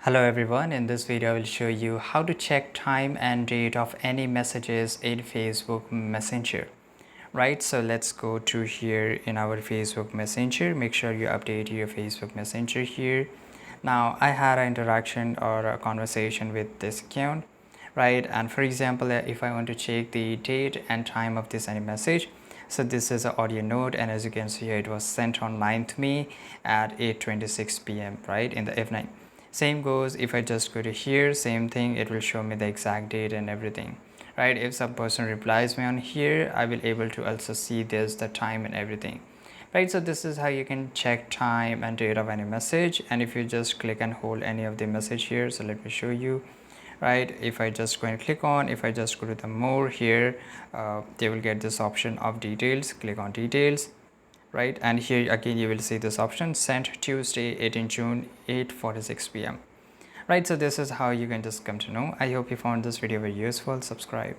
Hello everyone, in this video I will show you how to check time and date of any messages in Facebook Messenger. Right, so let's go to here in our Facebook Messenger. Make sure you update your Facebook Messenger here. Now I had an interaction or a conversation with this account, right? And for example, if I want to check the date and time of this any message, so this is an audio note, and as you can see here, it was sent on 9th May at 8:26 p.m. right in the evening. Same goes if I just go to here, same thing, it will show me the exact date and everything, right? If some person replies me on here, I will able to also see this the time and everything, right? So this is how you can check time and date of any message. And if you just click and hold any of the message here, so let me show you, right? If I just go and click on, if I just go to the more here, they will get this option of details. Click on details, right? And here again you will see this option, sent Tuesday 18 June 8:46 p.m. right? So this is how you can just come to know. I hope you found this video very useful. Subscribe.